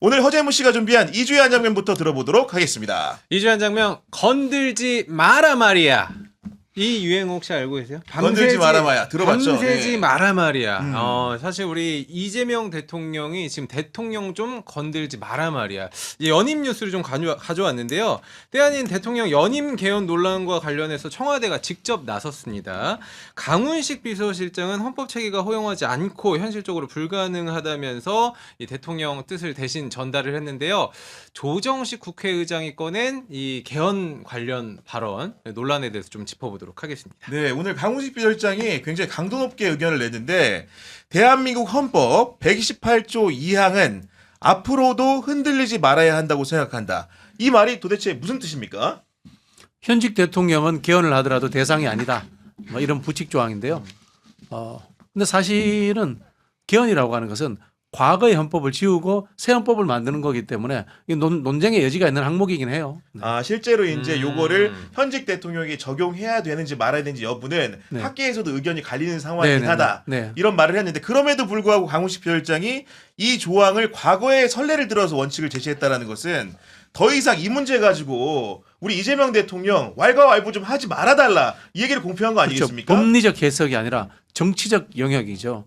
오늘 허재무 씨가 준비한 2주의 한 장면부터 들어보도록 하겠습니다. 2주의 한 장면, 건들지 마라 말이야. 이 유행 혹시 알고 계세요? 건들지 마라 말이야. 들어봤죠? 밤새지 네. 마라 말이야. 사실 우리 이재명 대통령이 지금 대통령 좀 건들지 마라 말이야. 이 연임 뉴스를 좀 가져왔는데요. 때 아닌 대통령 연임 개헌 논란과 관련해서 청와대가 직접 나섰습니다. 강훈식 비서실장은 헌법 체계가 허용하지 않고 현실적으로 불가능하다면서 이 대통령 뜻을 대신 전달을 했는데요. 조정식 국회의장이 꺼낸 이 개헌 관련 발언 논란에 대해서 좀 짚어보도록 하겠습니다. 네, 오늘 강훈식 비서실장이 굉장히 강도 높게 의견을 냈는데 대한민국 헌법 128조 2항은 앞으로도 흔들리지 말아야 한다고 생각한다. 이 말이 도대체 무슨 뜻입니까? 현직 대통령은 개헌을 하더라도 대상이 아니다. 뭐 이런 부칙 조항인데요. 근데 사실은 개헌이라고 하는 것은 과거의 헌법을 지우고 새 헌법을 만드는 거기 때문에 논쟁의 여지가 있는 항목이긴 해요. 아, 실제로 이제 요거를 현직 대통령이 적용해야 되는지 말아야 되는지 여부는 네. 학계에서도 의견이 갈리는 상황이긴 네네네. 하다. 네. 이런 말을 했는데 그럼에도 불구하고 강훈식 비서실장이 이 조항을 과거의 선례를 들어서 원칙을 제시했다라는 것은 더 이상 이 문제 가지고 우리 이재명 대통령 왈가왈부 좀 하지 말아달라 이 얘기를 공표한 거 아니겠습니까? 그렇죠. 법리적 해석이 아니라 정치적 영역이죠.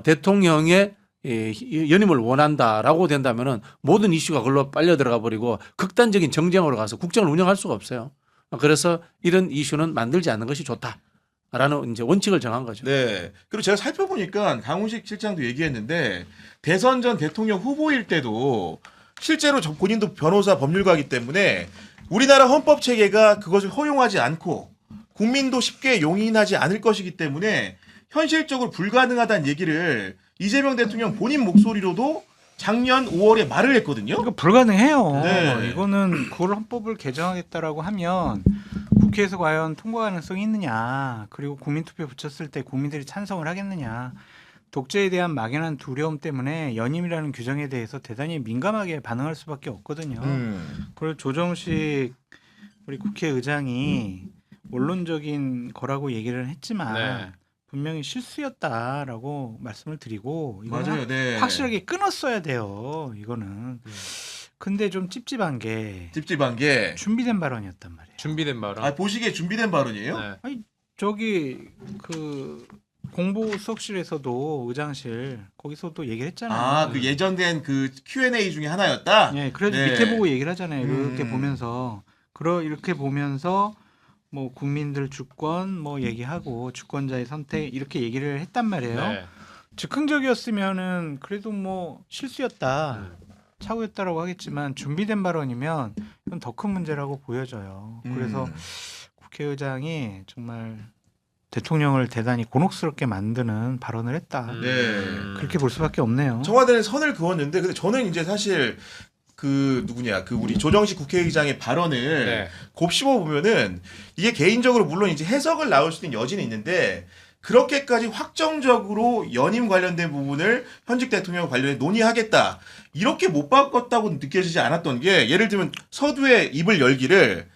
대통령의 연임을 원한다라고 된다면은 모든 이슈가 그걸로 빨려 들어가 버리고 극단적인 정쟁으로 가서 국정을 운영할 수가 없어요. 그래서 이런 이슈는 만들지 않는 것이 좋다라는 이제 원칙을 정한 거죠. 네. 그리고 제가 살펴보니까 강훈식 실장도 얘기했는데 대선 전 대통령 후보일 때도 실제로 본인도 변호사 법률가이기 때문에 우리나라 헌법 체계가 그것을 허용하지 않고 국민도 쉽게 용인하지 않을 것이기 때문에 현실적으로 불가능하다는 얘기를 이재명 대통령 본인 목소리로도 작년 5월에 말을 했거든요. 이거 불가능해요. 네. 이거는 그걸 헌법을 개정하겠다라고 하면 국회에서 과연 통과 가능성이 있느냐, 그리고 국민투표 붙였을 때 국민들이 찬성을 하겠느냐, 독재에 대한 막연한 두려움 때문에 연임이라는 규정에 대해서 대단히 민감하게 반응할 수밖에 없거든요. 그걸 조정식 우리 국회의장이 원론적인 거라고 얘기를 했지만 네. 분명히 실수였다라고 말씀을 드리고 이거는 맞아요. 네. 확실하게 끊었어야 돼요. 이거는. 근데 좀 찝찝한 게 찝찝한 게 준비된 발언이었단 말이에요. 준비된 발언. 아, 보시기에 준비된 발언이에요? 네. 아니 저기 그 공보수석실에서도 의장실 거기서도 얘기를 했잖아요. 아, 그 예전된 그 Q&A 중에 하나였다? 예, 그래도 네. 밑에 보고 얘기를 하잖아요. 이렇게 음. 보면서 이렇게 보면서 뭐 국민들 주권 뭐 얘기하고 주권자의 선택 이렇게 얘기를 했단 말이에요. 네. 즉흥적이었으면은 그래도 뭐 실수였다. 착오였다라고 하겠지만 준비된 발언이면 이건 더 큰 문제라고 보여져요. 그래서 국회의장이 정말 대통령을 대단히 곤혹스럽게 만드는 발언을 했다. 네. 그렇게 볼 수밖에 없네요. 청와대는 선을 그었는데 근데 저는 이제 사실 그 누구냐 그 우리 조정식 국회의장의 발언을 네. 곱씹어 보면은 이게 개인적으로 물론 이제 해석을 나올 수 있는 여지는 있는데 그렇게까지 확정적으로 연임 관련된 부분을 현직 대통령 관련해 논의하겠다 이렇게 못 바꿨다고 느껴지지 않았던 게 예를 들면 서두에 입을 열기를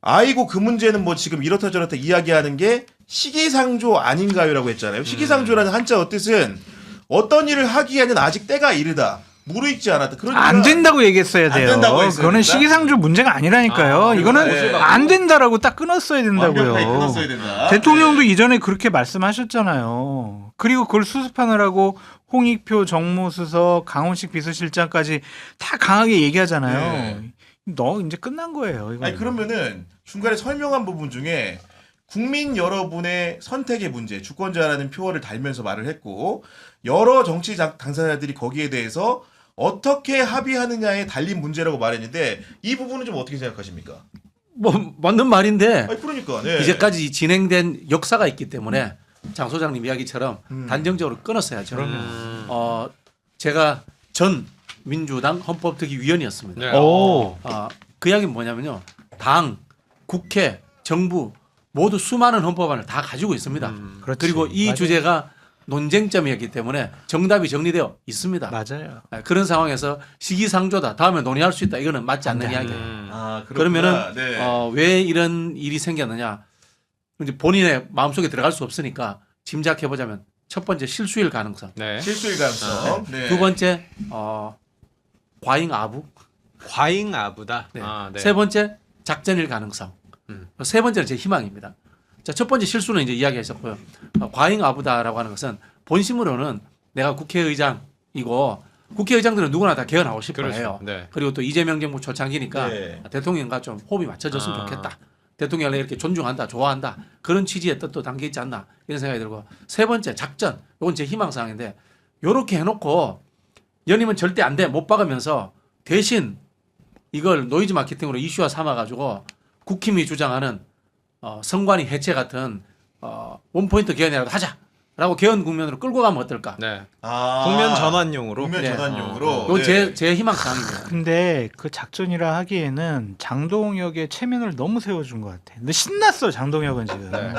아이고 그 문제는 뭐 지금 이렇다 저렇다 이야기하는 게 시기상조 아닌가요라고 했잖아요. 시기상조라는 한자어 뜻은 어떤 일을 하기에는 아직 때가 이르다. 무르익지 않았다. 그러니까 안 된다고 얘기했어야 안 돼요. 된다고 했어야 그거는 된다? 시기상조 문제가 아니라니까요. 아, 이거는 네. 안 된다라고 딱 끊었어야 된다고요. 완벽하게 끊었어야 된다. 대통령도 이전에 그렇게 말씀하셨잖아요. 그리고 그걸 수습하느라고 홍익표 정무수석, 강훈식 비서실장까지 다 강하게 얘기하잖아요. 네. 너 이제 끝난 거예요. 이거. 아니 그러면은 중간에 설명한 부분 중에 국민 여러분의 선택의 문제, 주권자라는 표어를 달면서 말을 했고 여러 정치 당사자들이 거기에 대해서 어떻게 합의하느냐에 달린 문제라고 말했는데 이 부분은 좀 어떻게 생각하십니까? 뭐 맞는 말인데 아니 그러니까 네. 이제까지 진행된 역사가 있기 때문에 장 소장님 이야기처럼 단정적으로 끊었어야죠. 제가 전 민주당 헌법특위위원이었습니다. 네. 오. 그 이야기는 뭐냐면요. 당, 국회, 정부 모두 수많은 헌법안을 다 가지고 있습니다. 그렇지. 그리고 이 맞아요. 주제가 논쟁점이었기 때문에 정답이 정리되어 있습니다. 맞아요. 그런 상황에서 시기상조다. 다음에 논의할 수 있다. 이거는 맞지 않는 이야기예요. 아, 그렇구나. 그러면은 네. 왜 이런 일이 생겼느냐? 이제 본인의 마음속에 들어갈 수 없으니까 짐작해 보자면 첫 번째 실수일 가능성, 네. 실수일 가능성. 네. 두 번째 과잉아부. 과잉아부다. 네. 아, 네. 세 번째 작전일 가능성. 세 번째는 제 희망입니다. 자, 첫 번째 실수는 이제 이야기하셨고요. 과잉아부다라고 하는 것은 본심으로는 내가 국회의장이고 국회의장들은 누구나 다 개헌하고 싶어 해요. 그렇죠. 네. 그리고 또 이재명 정부 초창기니까 네. 대통령과 좀 호흡이 맞춰졌으면 아. 좋겠다. 대통령을 이렇게 존중한다, 좋아한다. 그런 취지의 뜻도 담겨 있지 않나 이런 생각이 들고 세 번째 작전. 이건 제 희망사항인데 이렇게 해놓고 연임은 절대 안 돼 못 박으면서 대신 이걸 노이즈 마케팅으로 이슈화 삼아가지고 국힘이 주장하는 선관위 해체 같은 원포인트 개헌이라도 하자라고 개헌 국면으로 끌고 가면 어떨까? 네. 아, 국면 전환용으로. 국면 네. 전환용으로. 이건 네. 제 희망사항입니다. 근데 그 작전이라 하기에는 장동혁의 체면을 너무 세워준 것 같아. 근데 신났어 장동혁은 지금. 네.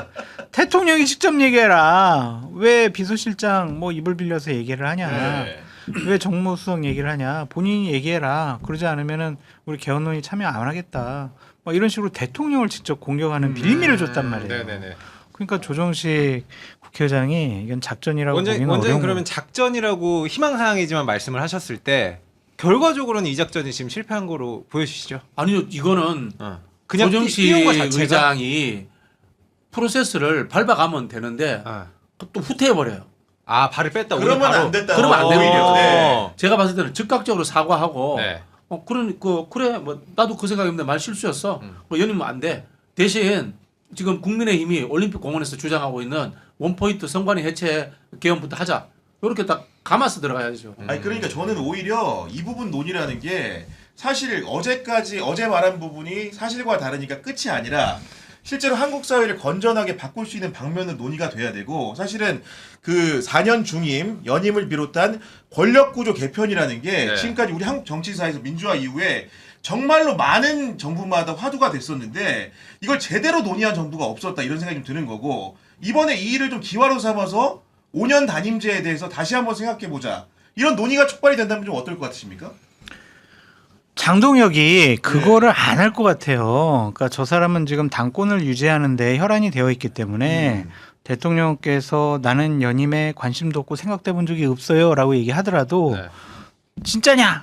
대통령이 직접 얘기해라. 왜 비서실장 뭐 입을 빌려서 얘기를 하냐. 네. 왜 정무수석 얘기를 하냐. 본인이 얘기해라. 그러지 않으면은 우리 개헌론이 참여 안 하겠다. 뭐 이런 식으로 대통령을 직접 공격하는 빌미를 줬단 말이에요. 네네네. 그러니까 조정식 국회의장이 이건 작전이라고 보기는 원장님 어려운 그러면 작전이라고 희망사항이지만 말씀을 하셨을 때 결과적으로는 이 작전이 지금 실패한 거로 보여지시죠? 아니요, 이거는 그냥 조정식 띄운 거 자체가. 의장이 프로세스를 밟아가면 되는데 또 후퇴해버려요. 아 발을 뺐다. 오늘 그러면 바로. 안 된다. 그러면 안 됩니다. 오히려. 네. 제가 봤을 때는 즉각적으로 사과하고 네. 그래 뭐 나도 그 생각인데 말 실수였어. 뭐 연임은 안 돼. 대신 지금 국민의힘이 올림픽 공원에서 주장하고 있는 원포인트 선관위 해체 개헌부터 하자. 이렇게 딱 감아서 들어가야죠. 아니 그러니까 저는 오히려 이 부분 논의라는 게 사실 어제 말한 부분이 사실과 다르니까 끝이 아니라 실제로 한국 사회를 건전하게 바꿀 수 있는 방면은 논의가 돼야 되고 사실은 그 4년 중임 연임을 비롯한 권력구조 개편이라는 게 네. 지금까지 우리 한국 정치사에서 민주화 이후에 정말로 많은 정부마다 화두가 됐었는데 이걸 제대로 논의한 정부가 없었다 이런 생각이 좀 드는 거고 이번에 이 일을 좀 기화로 삼아서 5년 단임제에 대해서 다시 한번 생각해보자 이런 논의가 촉발이 된다면 좀 어떨 것 같으십니까? 장동혁이 그거를 안 할 것 같아요. 그러니까 저 사람은 지금 당권을 유지하는데 혈안이 되어 있기 때문에 대통령께서 나는 연임에 관심도 없고 생각돼 본 적이 없어요라고 얘기하더라도 네. 진짜냐?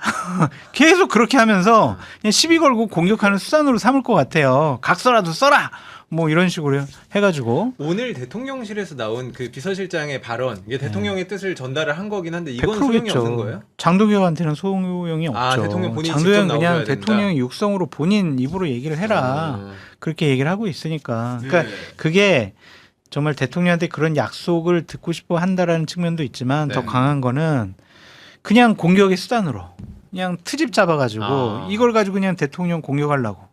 계속 그렇게 하면서 그냥 시비 걸고 공격하는 수단으로 삼을 것 같아요. 각서라도 써라. 뭐 이런 식으로 해가지고 오늘 대통령실에서 나온 그 비서실장의 발언 이게 대통령의 뜻을 전달을 한 거긴 한데 이건 소용이 100%겠죠. 없는 거예요? 장동혁한테는 소용이 없죠. 아, 대통령 본인이 장동혁 직접 그냥 나오셔야 된다. 대통령의 육성으로 본인 입으로 얘기를 해라. 그렇게 얘기를 하고 있으니까. 그러니까 네. 그게 정말 대통령한테 그런 약속을 듣고 싶어 한다라는 측면도 있지만 더 네. 강한 거는 그냥 공격의 수단으로 그냥 트집 잡아가지고 이걸 가지고 그냥 대통령 공격하려고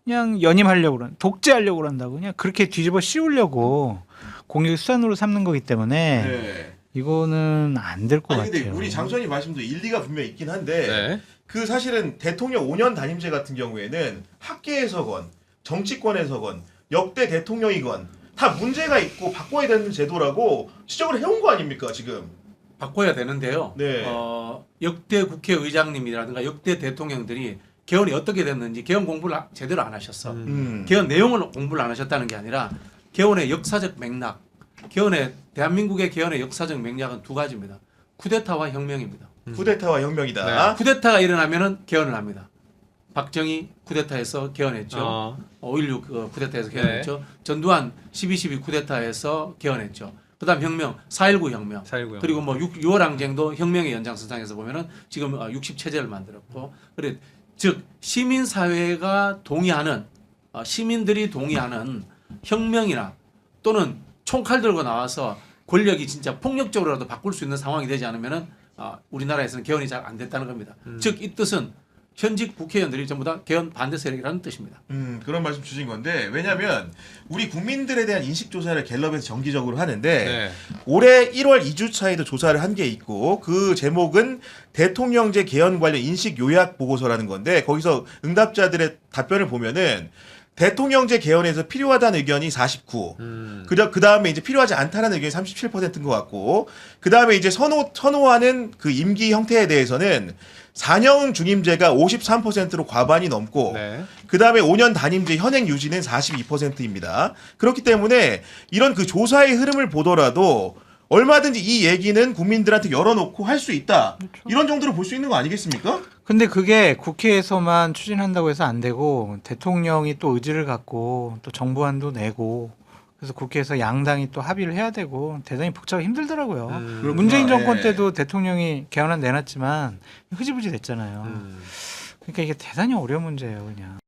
그냥 연임하려고 그런 독재하려고 그런다고 그냥 그렇게 뒤집어 씌우려고 공격의 수단으로 삼는 거기 때문에 네. 이거는 안 될 것 아니 근데 같아요. 우리 장소님 말씀도 일리가 분명히 있긴 한데 네. 그 사실은 대통령 5년 단임제 같은 경우에는 학계에서건 정치권에서건 역대 대통령이건 다 문제가 있고 바꿔야 되는 제도라고 지적을 해온 거 아닙니까 지금? 바꿔야 되는데요. 네. 역대 국회의장님이라든가 역대 대통령들이 개헌이 어떻게 됐는지 개헌 공부를 제대로 안 하셨어. 개헌 내용을 공부를 안 하셨다는 게 아니라 개헌의 역사적 맥락, 대한민국의 개헌의 역사적 맥락은 두 가지입니다. 쿠데타와 혁명입니다. 쿠데타와 혁명이다. 네. 쿠데타가 일어나면은 개헌을 합니다. 박정희 쿠데타에서 개헌했죠. 5.16 쿠데타에서 개헌했죠. 전두환 12.12 쿠데타에서 개헌했죠. 그다음 혁명, 4.19 혁명. 4.19 그리고 뭐 6.25 항쟁도 혁명의 연장선상에서 보면은 지금 60체제를 만들었고, 그래 즉 시민 사회가 동의하는 시민들이 동의하는 혁명이나 또는 총칼 들고 나와서 권력이 진짜 폭력적으로라도 바꿀 수 있는 상황이 되지 않으면은 우리나라에서는 개헌이 잘 안 됐다는 겁니다. 즉 이 뜻은 현직 국회의원들이 전부 다 개헌 반대 세력이라는 뜻입니다. 그런 말씀 주신 건데 왜냐하면 우리 국민들에 대한 인식 조사를 갤럽에서 정기적으로 하는데 네. 올해 1월 2주차에도 조사를 한 게 있고 그 제목은 대통령제 개헌 관련 인식 요약 보고서라는 건데 거기서 응답자들의 답변을 보면은 대통령제 개헌에서 필요하다는 의견이 49. 그 다음에 이제 필요하지 않다는 의견이 37%인 것 같고, 그 다음에 이제 선호하는 그 임기 형태에 대해서는 4년 중임제가 53%로 과반이 넘고, 네. 그 다음에 5년 단임제 현행 유지는 42%입니다. 그렇기 때문에 이런 그 조사의 흐름을 보더라도 얼마든지 이 얘기는 국민들한테 열어놓고 할 수 있다. 그렇죠. 이런 정도로 볼 수 있는 거 아니겠습니까? 근데 그게 국회에서만 추진한다고 해서 안 되고 대통령이 또 의지를 갖고 또 정부안도 내고 그래서 국회에서 양당이 또 합의를 해야 되고 대단히 복잡하고 힘들더라고요. 그렇구나. 문재인 정권 예. 때도 대통령이 개헌안 내놨지만 흐지부지 됐잖아요. 그러니까 이게 대단히 어려운 문제예요, 그냥.